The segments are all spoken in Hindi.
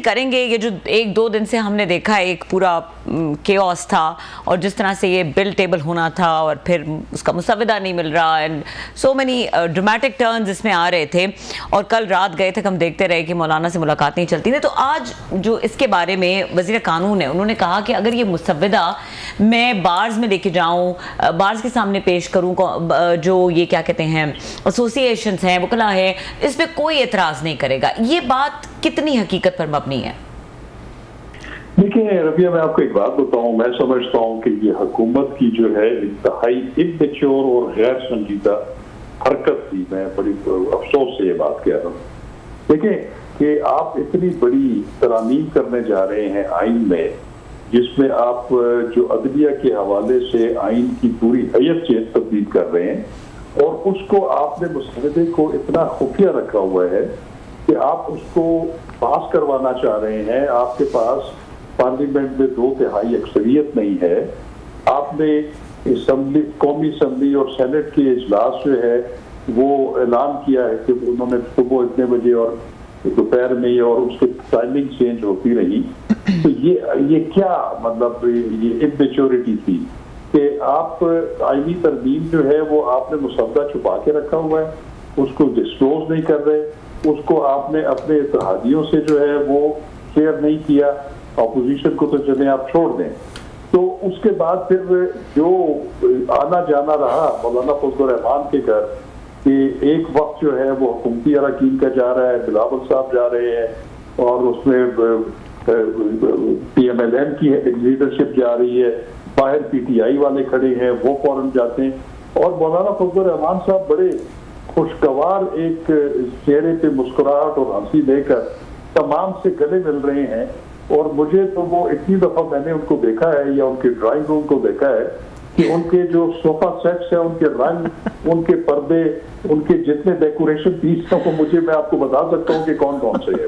करेंगे। ये जो एक दो दिन से हमने देखा है, एक पूरा केओस था और जिस तरह से ये बिल टेबल होना था और फिर उसका मुसव्वदा नहीं मिल रहा and so many dramatic turns इसमें आ रहे थे। और कल रात गए थे, हम देखते रहे कि मौलाना से मुलाकात नहीं चलती थी। तो आज जो इसके बारे में वज़ीर कानून है, उन्होंने कहा कि अगर ये मुसव्वदा मैं बार्स में लेके जाऊँ, बार्स के सामने पेश करूँ, जो ये क्या कहते हैं एसोसिएशंस हैं, वकला है, इस पर कोई एतराज़ नहीं करेगा। ये बात कितनी हकीकत पर मबनी है? देखिए रबिया, मैं आपको एक बात बताऊं, मैं समझता हूं कि ये हुकूमत की जो है इंतहाई इम्मेच्योर और गैर संजीदा हरकत थी। मैं बड़ी अफसोस से ये बात कह रहा हूँ। देखिए कि आप इतनी बड़ी तरामीम करने जा रहे हैं आइन में, जिसमें आप जो अदलिया के हवाले से आइन की पूरी हैयत तब्दील कर रहे हैं, और उसको आपने मुसव्वदे को इतना खुफिया रखा हुआ है कि आप उसको पास करवाना चाह रहे हैं। आपके पास पार्लियामेंट में 2/3 अक्सरियत नहीं है। आपने असम्बली, कौमी असम्बली और सेनेट के इजलास जो है वो ऐलान किया है कि उन्होंने सुबह इतने बजे और दोपहर में और उसकी टाइमिंग चेंज होती रही। तो ये क्या मतलब ये इमेच्योरिटी थी कि आप आईनी तरमीम जो है वो आपने मुसव्वदा छुपा के रखा हुआ है, उसको डिस्क्लोज नहीं कर रहे, उसको आपने अपने इत्तेहादियों से जो है वो शेयर नहीं किया। अपोजिशन को तो चले आप छोड़ दें। तो उसके बाद फिर जो आना जाना रहा मौलाना फजल रहमान के घर, कि एक वक्त जो है वो हुकूमती अरकान का जा रहा है, बिलावल साहब जा रहे हैं और उसमें PMLN की लीडरशिप जा रही है, बाहर PTI वाले खड़े हैं, वो फौरन जाते हैं और मौलाना फजल रहमान साहब बड़े खुशगवार एक चेहरे पे मुस्कुराहट और हंसी लेकर तमाम से गले मिल रहे हैं। और मुझे तो वो इतनी दफा मैंने उनको देखा है या उनके ड्राइंग रूम को देखा है कि उनके जो सोफा सेट्स हैं, उनके रंग, उनके पर्दे, उनके जितने डेकोरेशन पीस हैं, वो मुझे, मैं आपको बता सकता हूँ कि कौन कौन से है।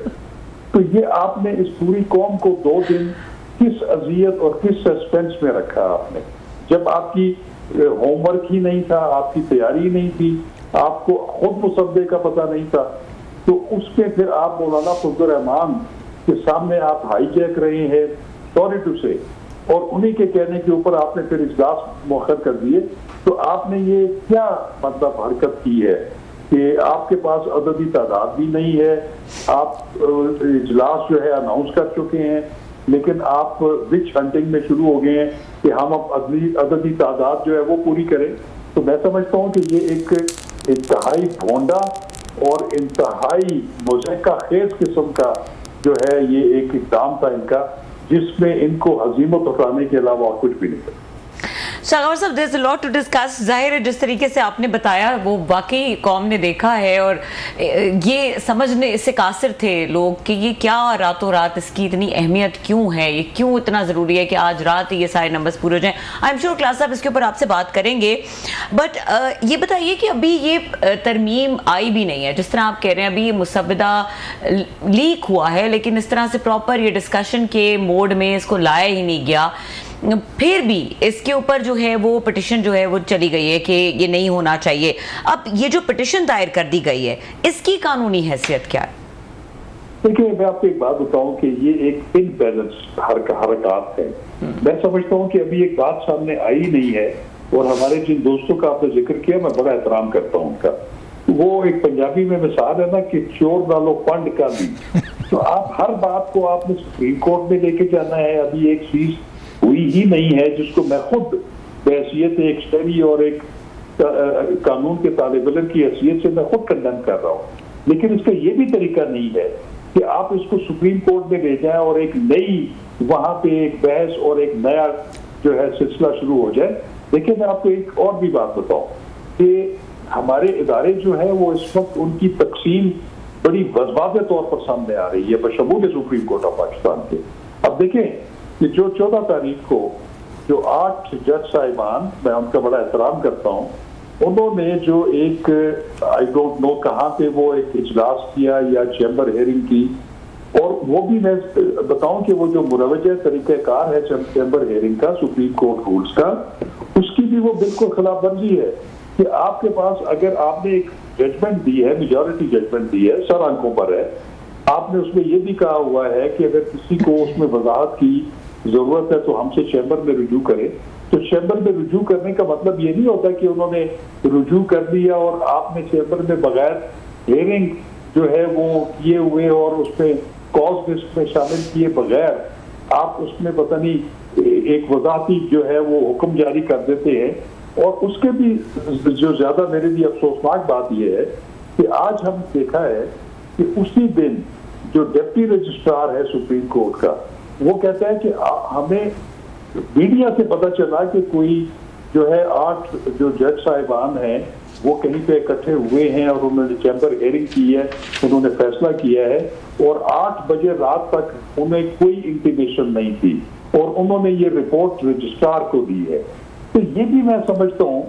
तो ये आपने इस पूरी कौम को 2 दिन किस अजियत और किस सस्पेंस में रखा आपने, जब आपकी होमवर्क ही नहीं था, आपकी तैयारी नहीं थी, आपको खुद मुसव्वदे का पता नहीं था। तो उसमें फिर आप मौलाना फजल रहमान के सामने आप हाईजैक रहे हैं, सॉरी टू से, और उन्हीं के कहने के ऊपर आपने फिर इजलास मौखर कर दिए। तो आपने ये क्या मतलब हरकत की है कि आपके पास अददी तादाद भी नहीं है, आप इजलास जो है अनाउंस कर चुके हैं, लेकिन आप विच हंटिंग में शुरू हो गए हैं कि हम अब अददी तादाद जो है वो पूरी करें। तो मैं समझता हूँ कि ये एक इंतहाई भोंडा और इंतहाई मुज़क्का खेज किस्म का जो है ये एक इक़दाम था इनका, जिसमें इनको हज़ीमत उठाने के अलावा और कुछ भी नहीं था। शाह साहब, there is a lot to discuss. जाहिर है जिस तरीके से आपने बताया वो वाकई कौम ने देखा है और ये समझने से कासिर थे लोग कि ये क्या रातों रात इसकी इतनी अहमियत क्यों है, ये क्यों इतना ज़रूरी है कि आज रात ये सारे नंबर्स पूरे हो जाएं। आई एम श्योर क्लास साहब इसके ऊपर आपसे बात करेंगे, बट ये बताइए कि अभी ये तरमीम आई भी नहीं है, जिस तरह आप कह रहे हैं अभी ये मुसव्वदा लीक हुआ है, लेकिन इस तरह से प्रॉपर ये डिस्कशन के मोड में इसको लाया ही नहीं गया। फिर भी इसके ऊपर जो है वो पिटिशन जो है वो चली गई है कि ये नहीं होना चाहिए। अब ये जो पिटिशन दायर कर दी गई है, इसकी कानूनी हैसियत क्या है? देखिए मैं आपको एक बात बताऊं कि ये एक इनबैलेंस हरकत है। मैं समझता हूं कि अभी एक बात सामने आई नहीं है, और हमारे जिन दोस्तों का आपने जिक्र किया मैं बड़ा एहतराम करता हूं उनका। वो एक पंजाबी में मिसाल है ना कि चोर डालो फंड का भी। तो आप हर बात को आपने सुप्रीम कोर्ट में लेके जाना है। अभी एक चीज हुई ही नहीं है जिसको मैं खुद बहैसियत एक शहरी और एक कानून के तालिब-इल्म की हैसियत से मैं खुद कंडेम कर रहा हूँ, लेकिन इसका ये भी तरीका नहीं है कि आप इसको सुप्रीम कोर्ट में ले जाएं और एक नई वहां पे एक बहस और एक नया जो है सिलसिला शुरू हो जाए। देखिए मैं आपको एक और भी बात बताऊं कि हमारे इदारे जो है वो इस वक्त उनकी तकसीम बड़ी वाज़ेह तौर पर सामने आ रही है बशमूल सुप्रीम कोर्ट ऑफ पाकिस्तान के। अब देखें कि जो 14 तारीख को जो 8 जज साहिबान, मैं उनका बड़ा एहतराम करता हूँ, उन्होंने जो एक आई डोंट नो कहाँ पे वो एक इजलास किया या चैम्बर हेयरिंग की, और वो भी मैं बताऊं कि वो जो मुरवजा तरीक़ाकार है चैम्बर हेयरिंग का, सुप्रीम कोर्ट रूल्स का, उसकी भी वो बिल्कुल खिलाफवर्जी है कि आपके पास अगर आपने एक जजमेंट दी है, मेजॉरिटी जजमेंट दी है, सर आंखों पर है, आपने उसमें ये भी कहा हुआ है कि अगर किसी को उसमें वजाहत की जरूरत है तो हमसे चैम्बर में रुजू करे। तो चैम्बर में रुजू करने का मतलब ये नहीं होता कि उन्होंने रुजू कर दिया और आपने चैम्बर में बगैर हेयरिंग जो है वो किए हुए और उसमें कॉज लिस्ट में शामिल किए बगैर आप उसमें पता नहीं एक वजाहती जो है वो हुक्म जारी कर देते हैं। और उसके भी जो ज्यादा मेरे लिए अफसोसनाक बात यह है कि आज हम देखा है कि उसी दिन जो डिप्टी रजिस्ट्रार है सुप्रीम कोर्ट का, वो कहता है कि हमें मीडिया से पता चला कि कोई जो है 8 जो जज साहिबान हैं वो कहीं पे इकट्ठे हुए हैं और उन्होंने चैम्बर हेयरिंग की है, उन्होंने फैसला किया है और 8 बजे रात तक उन्हें कोई इंटीमेशन नहीं थी और उन्होंने ये रिपोर्ट रजिस्ट्रार को दी है। तो ये भी मैं समझता हूँ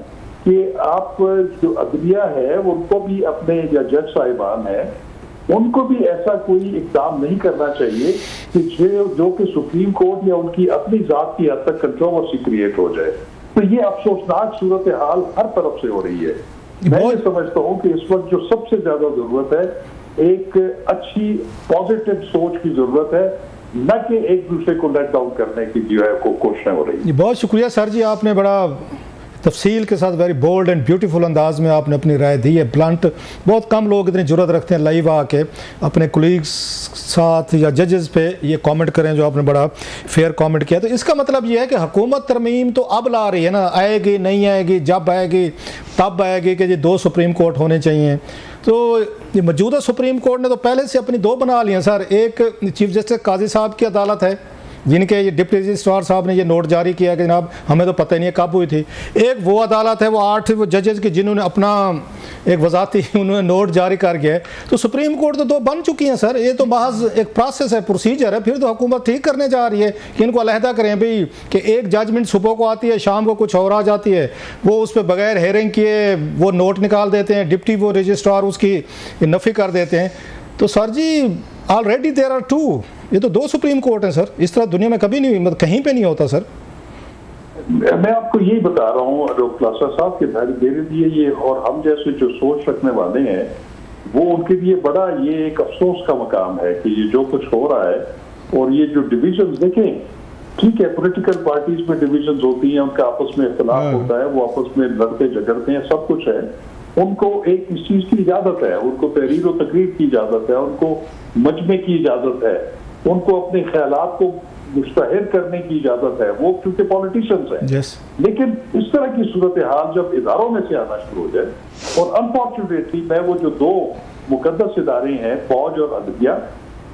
कि आप जो अदलिया है उनको भी अपने या जज साहिबान है उनको भी ऐसा कोई इकदाम नहीं करना चाहिए कि जो कि सुप्रीम कोर्ट या उनकी अपनी जात की हद तक कंट्रोवर्सी क्रिएट हो जाए। तो ये अफसोसनाक सूरत हाल हर तरफ से हो रही है। मैं ये समझता हूँ कि इस वक्त जो सबसे ज्यादा जरूरत है एक अच्छी पॉजिटिव सोच की जरूरत है, न कि एक दूसरे को लेट डाउन करने की जो है कोशिशें हो रही है। बहुत शुक्रिया सर जी, आपने बड़ा तफसील के साथ वेरी बोल्ड एंड ब्यूटीफुल अंदाज में आपने अपनी राय दी है। ब्लंट बहुत कम लोग इतनी जरूरत रखते हैं लाइव आके अपने कोलीग्स साथ या जजेस पे ये कमेंट करें, जो आपने बड़ा फेयर कमेंट किया। तो इसका मतलब ये है कि हुकूमत तरमीम तो अब ला रही है ना, आएगी नहीं आएगी, जब आएगी तब आएगी कि ये 2 सुप्रीम कोर्ट होने चाहिए। तो ये मौजूदा सुप्रीम कोर्ट ने तो पहले से अपनी 2 बना ली हैं सर। एक चीफ जस्टिस काजी साहब की अदालत है जिनके ये डिप्टी रजिस्ट्रार साहब ने ये नोट जारी किया कि जनाब हमें तो पता ही नहीं है कब हुई थी। एक वो अदालत है, वो 8 वो जजेस की जिन्होंने अपना एक वजाती उन्होंने नोट जारी कर गया है। तो सुप्रीम कोर्ट तो 2 बन चुकी हैं सर। ये तो महज एक प्रोसेस है, प्रोसीजर है। फिर तो हुकूमत ठीक करने जा रही है कि इनको अलहदा करें भाई कि एक जजमेंट सुबह को आती है, शाम को कुछ और आ जाती है, वो उस पर बगैर हेयरिंग किए वो नोट निकाल देते हैं, डिप्टी वो रजिस्ट्रार उसकी नफ़ी कर देते हैं। तो sir ji already there are 2, ये तो 2 सुप्रीम कोर्ट हैं सर। इस तरह दुनिया में कभी नहीं, मतलब कहीं पे नहीं होता सर। मैं आपको यही बता रहा हूँ प्लासा साहब के भाई, मेरे लिए ये और हम जैसे जो सोच रखने वाले हैं वो उनके लिए बड़ा ये एक अफसोस का मकाम है कि ये जो कुछ हो रहा है और ये जो डिविजन देखें, ठीक है पॉलिटिकल पार्टीज में डिविजन होती हैं, उनका आपस में इख्तिलाफ होता है, वो आपस में लड़ते झगड़ते हैं, सब कुछ है। उनको एक इस चीज की इजाजत है, उनको तहरीर और तकरीर की इजाजत है, उनको मजमे की इजाजत है, उनको अपने ख्यालात को मुश्तहिर करने की इजाजत है, वो क्योंकि पॉलिटिशियंस हैं। yes. लेकिन इस तरह की सूरत हाल जब इदारों में से आना शुरू हो जाए और अनफॉर्चुनेटली मैं वो जो 2 मुकद्दस इदारे हैं फौज और अदलिया,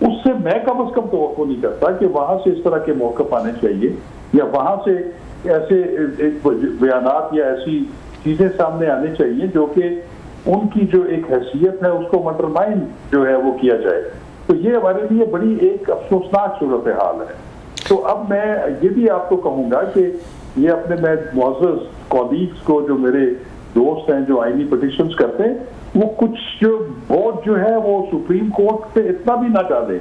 उससे मैं कम अज कम तवक्को नहीं करता कि वहां से इस तरह के मौक़िफ़ आने चाहिए या वहां से ऐसे बयानात या ऐसी चीजें सामने आनी चाहिए जो कि उनकी जो एक हैसियत है उसको अंडरमाइन जो है वो किया जाए। तो ये हमारे लिए बड़ी एक अफसोसनाक सूरत हाल है। तो अब मैं ये भी आपको कहूँगा कि ये अपने मैं मुअज़्ज़ज़ कॉलीग्स को जो मेरे दोस्त हैं जो आईनी पिटिशंस करते हैं, वो कुछ जो वोट जो है वो सुप्रीम कोर्ट पे इतना भी ना डालें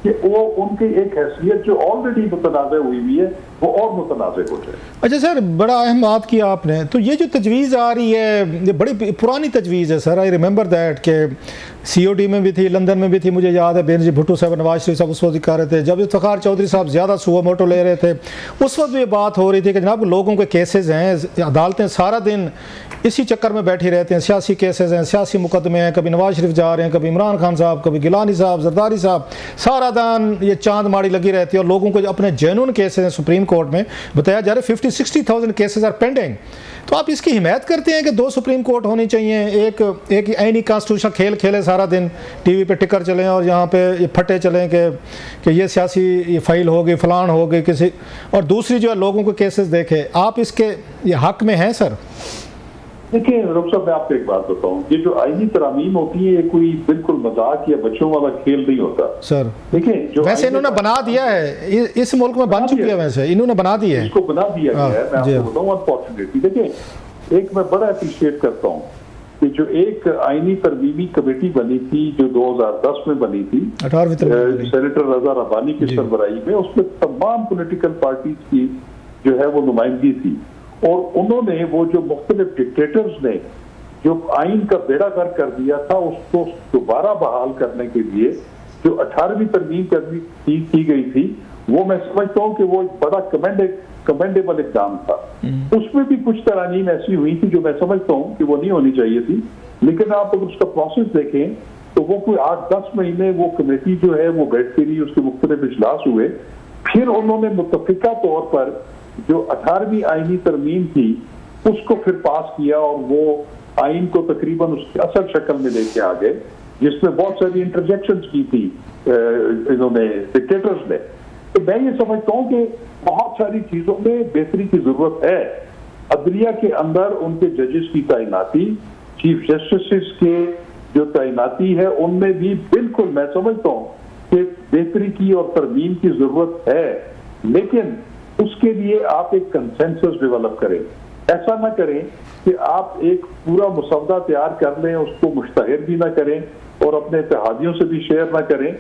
कि वो उनकी एक हैसियत जो ऑलरेडी मुतनाज़ हुई है वो और मुतनाज़ हो जाए। अच्छा सर, बड़ा अहम बात किया आपने। तो ये जो तजवीज़ आ रही है ये बड़ी पुरानी तजवीज़ है सर। आई रिमेंबर दैट के COD में भी थी, लंदन में भी थी। मुझे याद है बेनज़ीर भुट्टो साहब, नवाज शरीफ साहब उस वक्त कर रहे थे, जब इफ्तिखार चौधरी साहब ज़्यादा सुओ मोटो ले रहे थे, उस वक्त भी ये बात हो रही थी कि जनाब लोगों के केसेस हैं, अदालतें सारा दिन इसी चक्कर में बैठी रहते हैं, सियासी केसेस हैं, सियासी मुकदमे हैं, कभी नवाज शरीफ जा रहे हैं, कभी इमरान खान साहब, कभी गिलानी साहब, जरदारी साहब, सारा दिन ये चांद माड़ी लगी रहती है और लोगों को अपने जेन्युइन केसेस हैं सुप्रीम कोर्ट में बताया जा रहा है 50-60,000 केसेस आर पेंडिंग। तो आप इसकी हिमायत करते हैं कि 2 सुप्रीम कोर्ट होनी चाहिए, एक ऐनी कॉन्स्टिट्यूशन खेल खेले सारा दिन, टीवी पे टिकर चलें और यहाँ पे ये फटे चलें कि ये सियासी ये फाइल हो गई, फलान हो गई किसी, और दूसरी जो है लोगों को केसेस देखे। आप इसके ये हक में हैं सर? देखिए रब साहब, मैं आपको एक बात बताऊं, ये जो आईनी तरामीम होती है ये कोई बिल्कुल मजाक या बच्चों वाला खेल नहीं होता सर। देखिए जो वैसे इन्होंने बना दिया है, इस मुल्क में बन चुकी है, वैसे इन्होंने बना दिया है, इसको बना दिया गया है। मैं आपको बताऊं अनफॉर्चुनेटली, देखिए एक मैं बड़ा अप्रिशिएट करता हूँ कि जो एक आईनी तरमीमी कमेटी बनी थी जो 2010 में बनी थी सेनेटर रजा रब्बानी की सरबराही में, उसमें तमाम पोलिटिकल पार्टीज की जो है वो नुमाइंदगी थी और उन्होंने वो जो मुख्तलिफ डिक्टेटर्स ने जो आइन का बेड़ा गर्क कर दिया था उसको दोबारा बहाल करने के लिए जो 18वीं तरमीम की गई थी, वो मैं समझता हूँ कि वो एक बड़ा कमेंडेबल इक़दाम था। उसमें भी कुछ तरानीम ऐसी हुई थी जो मैं समझता हूँ कि वो नहीं होनी चाहिए थी, लेकिन आप अगर उसका प्रोसेस देखें तो वो कोई 8-10 महीने वो कमेटी जो है वो बैठती रही, उसके मुख्तलिफ इजलास हुए, फिर उन्होंने मुतफ़िका तौर पर जो 18वीं आईनी तरमीम थी उसको फिर पास किया और वो आइन को तकरीबन उसकी असल शक्ल में लेके आ गए, जिसमें बहुत सारी इंटरजेक्शंस की थी इन्होंने, डिक्टेटर्स ने। तो मैं ये समझता हूँ कि बहुत सारी चीजों में बेहतरी की जरूरत है। अदलिया के अंदर उनके जजेस की तैनाती, चीफ जस्टिस के जो तैनाती है, उनमें भी बिल्कुल मैं समझता हूँ कि बेहतरी की और तरमीम की जरूरत है, लेकिन उसके लिए आप एक कंसेंसस डेवलप करें। ऐसा ना करें कि आप एक पूरा मुसवदा तैयार कर लें, उसको मुश्तहर भी ना करें और अपने इत्तेहादियों से भी शेयर ना करें,